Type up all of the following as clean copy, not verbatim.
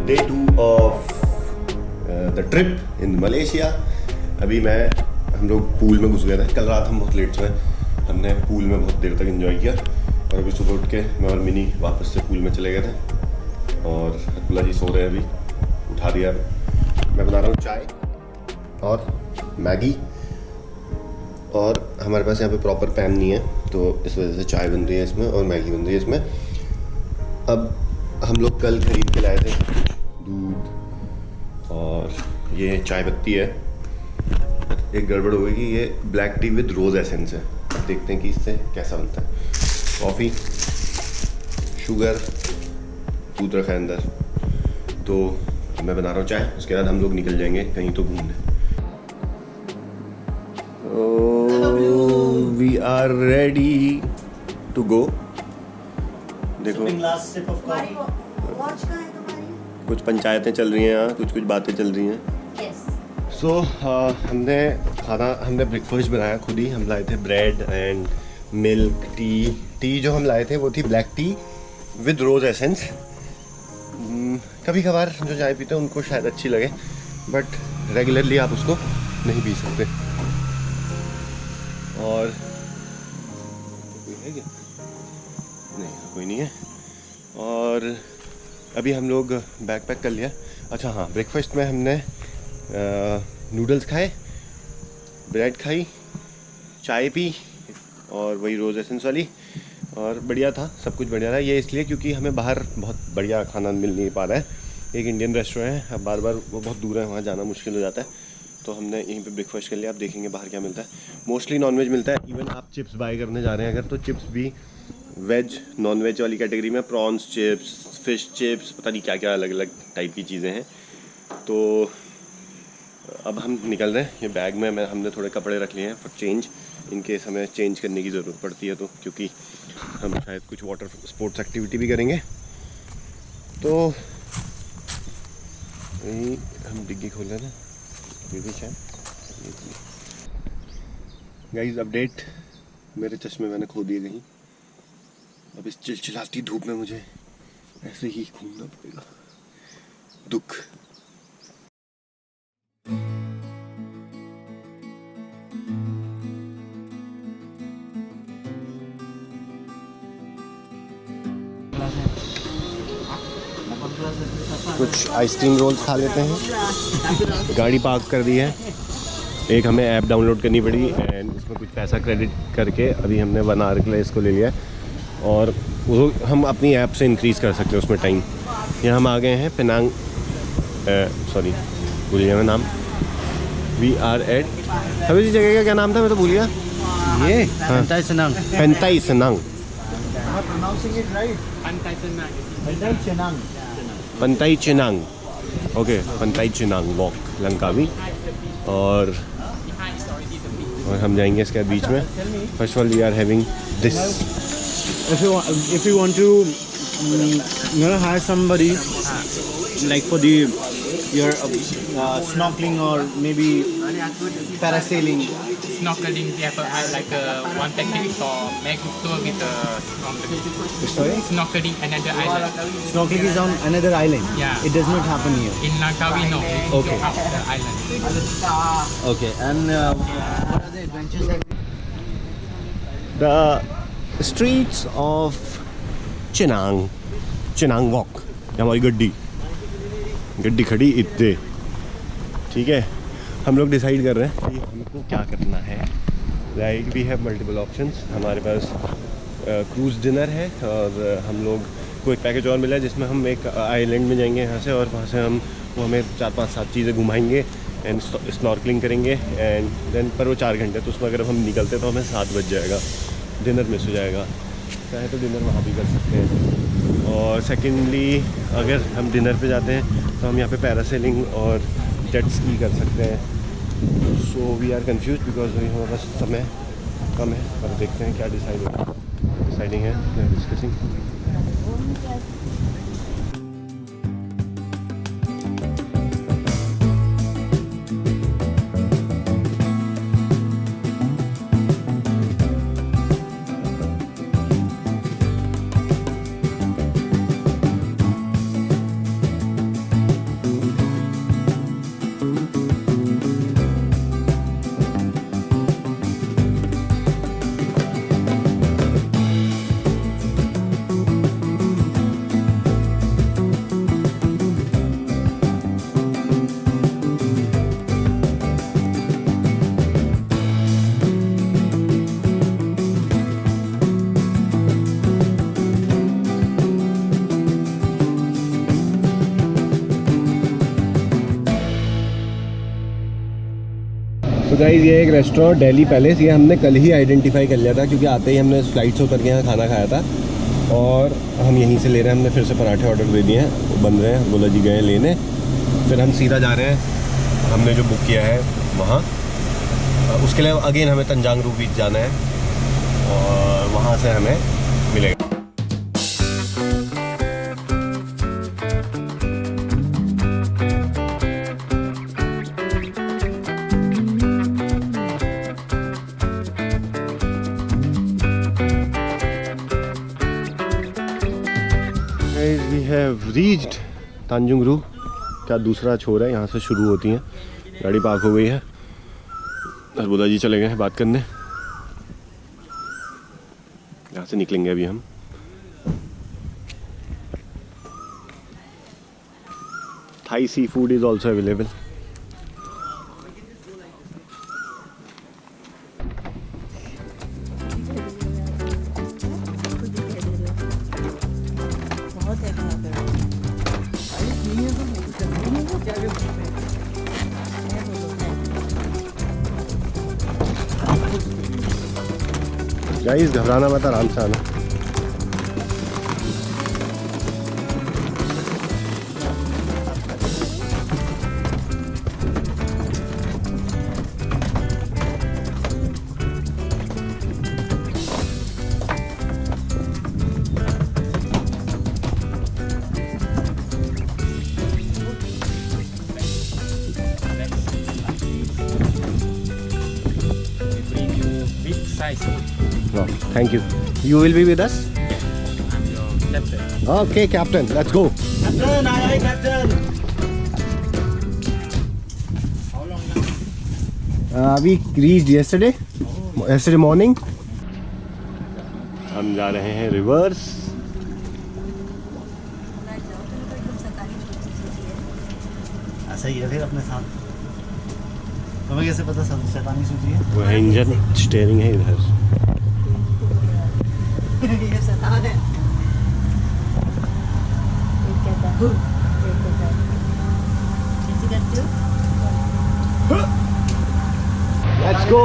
Day 2 of the trip in Malaysia. अभी हम लोग पूल में घुस गए थे। कल रात हम बहुत लेट सोए, हमने पूल में बहुत देर तक एंजॉय किया और अभी सुबह उठ के मैं और मिनी वापस से पूल में चले गए थे और अब्दुल्ला जी सो रहे हैं। अभी उठा दिया। मैं बना रहा हूँ चाय और मैगी, और हमारे पास यहाँ पे प्रॉपर पैन नहीं है तो इस वजह से चाय बन रही है इसमें और मैगी बन रही है इसमें। अब हम लोग कल खरीद के लाए थे दूध और ये चाय पत्ती है। एक गड़बड़ हो गई कि ये black tea with rose essence है। अब देखते हैं कि इससे कैसा बनता है। कॉफ़ी, शुगर, दूध रखा है अंदर। तो मैं बना रहा हूँ चाय, उसके बाद हम लोग निकल जाएंगे कहीं तो घूमने। We are ready to go. देखो कुछ पंचायतें चल रही हैं यहाँ, कुछ बातें चल रही हैं। सो हमने ब्रेकफास्ट बनाया खुद ही। हम लाए थे ब्रेड एंड मिल्क टी जो हम लाए थे वो थी black tea with rose essence. कभी कभार जो चाय पीते हैं उनको शायद अच्छी लगे, बट रेगुलरली आप उसको नहीं पी सकते। और कोई है क्या? नहीं, कोई नहीं है। और अभी हम लोग बैग पैक कर लिया। अच्छा हाँ, ब्रेकफास्ट में हमने नूडल्स खाए, ब्रेड खाई, चाय पी और वही रोज़ एसेंस वाली, और बढ़िया था, सब कुछ बढ़िया था। ये इसलिए क्योंकि हमें बाहर बहुत बढ़िया खाना मिल नहीं पा रहा है। एक इंडियन रेस्टोरेंट है, अब बार वो बहुत दूर है, वहाँ जाना मुश्किल हो जाता है। तो हमने यहीं पे ब्रेकफास्ट कर लिया। आप देखेंगे बाहर क्या मिलता है। मोस्टली नॉनवेज मिलता है। इवन आप चिप्स बाय करने जा रहे हैं अगर, तो चिप्स भी वेज नॉन वेज वाली कैटेगरी में, प्रॉन्स चिप्स, फिश चिप्स, पता नहीं क्या क्या अलग अलग टाइप की चीज़ें हैं। तो अब हम निकल रहे हैं। ये बैग में हमने थोड़े कपड़े रख लिए हैं फॉर चेंज, इनकेस हमें चेंज करने की ज़रूरत पड़ती है तो, क्योंकि हम शायद कुछ वाटर स्पोर्ट्स एक्टिविटी भी करेंगे। तो यही हम डिग्गी खोल रहे हैं। गाइस अपडेट, मेरे चश्मे मैंने खो दिए कहीं। अब इस चिलचिलाती धूप में मुझे ऐसे ही घूमना पड़ेगा। दुख। कुछ आइसक्रीम रोल्स खा लेते हैं। गाड़ी पार्क कर दी है। एक हमें ऐप डाउनलोड करनी पड़ी एंड इसमें कुछ पैसा क्रेडिट करके अभी हमने 1 आवर के लिए इसको ले लिया और वो हम अपनी ऐप से इंक्रीज़ कर सकते हैं उसमें टाइम। यहाँ हम आ गए हैं पेनांग, सॉरी भूल गया मैं नाम। वी आर एट, अभी इस जगह का क्या नाम था, मैं तो भूल गया। ये Pantai Cenang. Pantai Cenang. Okay, Pantai Cenang walk Langkawi. और हम जाएंगे इसके बीच में। First of all we are having this. If you want to hire somebody like for your snorkeling or maybe parasailing. Snorkeling, we have one package for make tour with snorkeling. Sorry? Snorkeling another island. Snorkeling is on another island. Yeah. It does not happen here. In Langkawi, no. We Okay. go out the island. Okay. And what are the adventures like? The streets of Cenang walk. हमारी गड्डी खड़ी इतने। ठीक है, हम लोग decide कर रहे हैं कि हमको क्या करना है। Like we have multiple options. हमारे पास क्रूज़ डिनर है और हम लोग को एक पैकेज और मिला है जिसमें हम एक आइलैंड में जाएंगे यहाँ से, और वहाँ से वो हमें 4-5-7 चीज़ें घुमाएंगे एंड स्नॉर्कलिंग करेंगे एंड देन पर वो 4 घंटे, तो उसमें अगर हम निकलते तो हमें 7 बज जाएगा, डिनर मिस हो जाएगा। चाहे तो डिनर वहाँ भी कर सकते हैं। और सेकेंडली अगर हम डिनर पे जाते हैं तो हम यहाँ पे पैरासेलिंग और जेट स्की कर सकते हैं। So we are confused because अभी हमारे पास समय कम है, पर देखते हैं क्या डिसाइड होगा। डिसाइडिंग है, डिस्कसिंग। तो गाइस ये एक रेस्टोरेंट दिल्ली पैलेस, ये हमने कल ही आइडेंटिफाई कर लिया था क्योंकि आते ही हमने फ्लाइट से उतर के यहाँ खाना खाया था और हम यहीं से ले रहे हैं। हमने फिर से पराठे ऑर्डर दे दिए हैं, वो बन रहे हैं, बोला जी गए लेने। फिर हम सीधा जा रहे हैं हमने जो बुक किया है वहाँ, उसके लिए अगेन हमें तंजांगरू बीच जाना है और वहाँ से हमें मिलेगा। वी हैव रीच्ड तंजांगरू का दूसरा छोर है, यहाँ से शुरू होती हैं। गाड़ी पार्क हो गई है, बुदा जी चले गए हैं बात करने। यहाँ से निकलेंगे अभी हम। Thai seafood is also available. Guys घबराना मत, आराम से आना। Thank you. You will be with us? I'm your captain. Okay, Captain. Let's go. Captain, aye, Captain. How long now? We reached yesterday morning. हम जा रहे हैं reverse. ऐसा ही है फिर अपने साथ। तुम्हें कैसे पता शैतानी सूची है? वो है इंजन, स्टीयरिंग है इधर। ये शैतान है। एक कहता है, एक कहता है। कैसे करते हो? Let's go.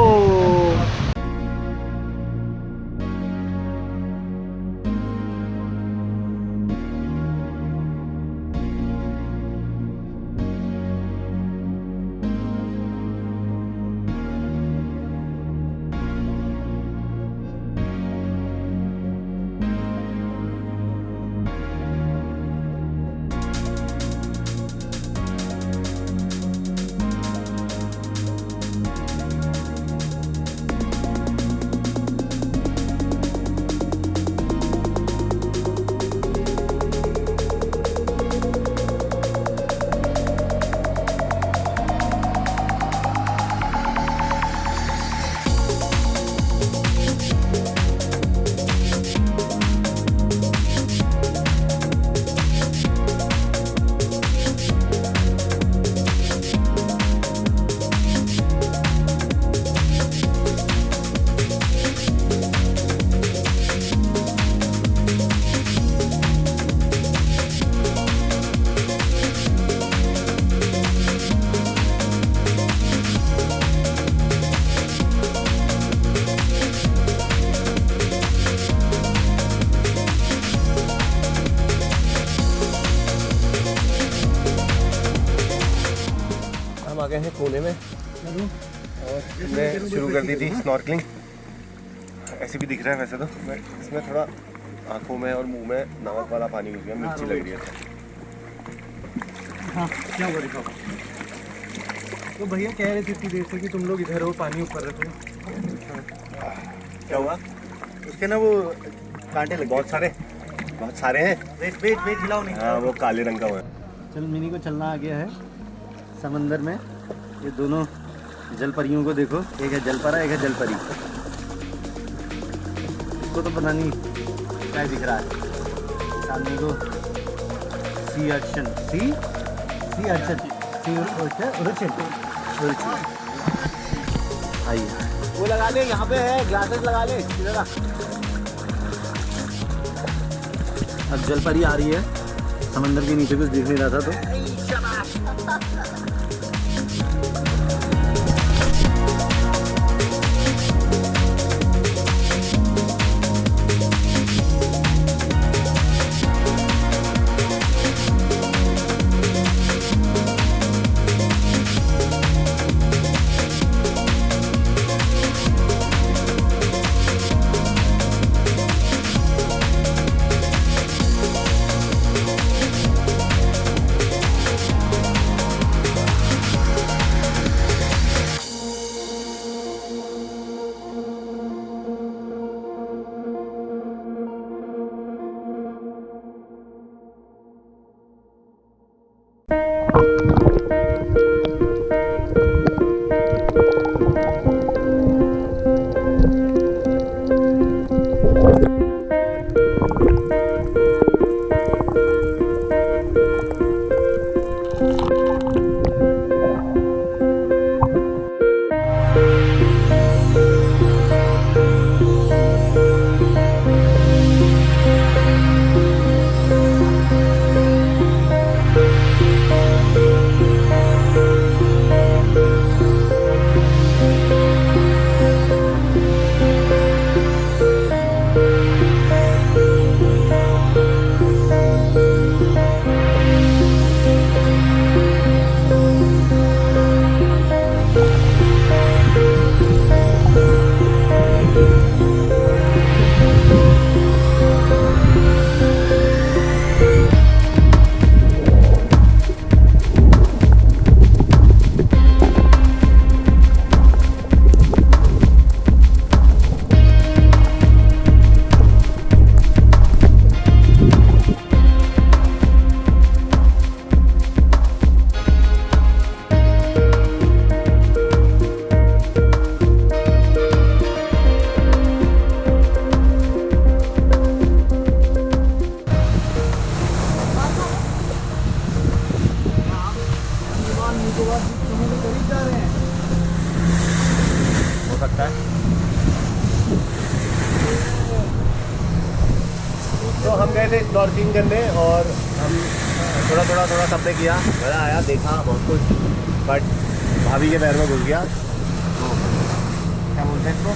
आ गए हैं कोने में और हमने शुरू कर दी थी स्नॉर्कलिंग। ऐसे भी दिख रहा है वैसे तो, इसमें थोड़ा आंखों में और मुंह में नमक वाला पानी घुस गया, मिर्ची लग रही है। हाँ, क्या हुआ दिखाओ। तो भैया कह रहे थे इतनी देर से कि तुम लोग इधर हो, पानी ऊपर रखो। क्या हुआ? उसके ना वो कांटे लगे बहुत सारे हैं। वेट हिलाओ नहीं। हाँ, वो काले रंग का हुआ है। चल मिनी को चलना आ गया है समंदर में। ये दोनों जल परियों को देखो, एक है जलपरा, एक है जलपरी। इसको तो पता नहीं क्या दिख रहा है सामने को। सी अर्चन, सी अर्चन, आइए वो लगा ले, यहाँ पे है, ग्लासेस लगा ले इधर। अब जलपरी आ रही है, समंदर के नीचे कुछ दिख नहीं रहा था तो गए थे स्नॉर्कलिंग करने और हम थोड़ा सबने किया, मज़ा आया, देखा बहुत कुछ, बट भाभी के पैर में घुस गया। क्या बोलते हैं इसको,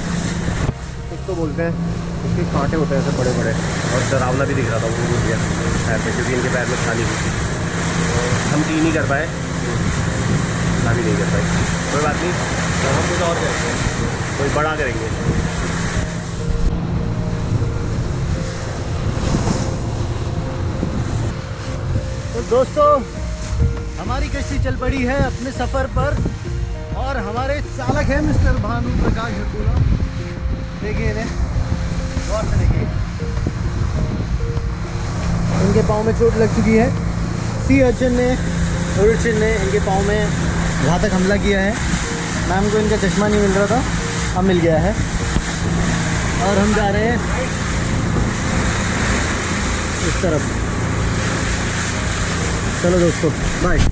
कुछ तो बोलते हैं, उसके कांटे होते हैं ऐसे बड़े बड़े, और डरावना भी दिख रहा था, वो घुस गया पैर में, क्योंकि इनके पैर में खानी थी। हम की नहीं कर पाए, भी नहीं कर पाए, कोई बात नहीं, तो हम कुछ और करेंगे, कोई बड़ा करेंगे। तो दोस्तों, हमारी कश्ती चल पड़ी है अपने सफ़र पर, और हमारे चालक हैं मिस्टर भानु प्रकाश हटूला। देखिए इन्हें गौर से देखिए, इनके पाँव में चोट लग चुकी है। सी अर्चिन ने इनके पाँव में घातक हमला किया है। मैम को इनका चश्मा नहीं मिल रहा था, अब मिल गया है, और हम जा रहे हैं इस तरफ। चलो दोस्तों, बाय।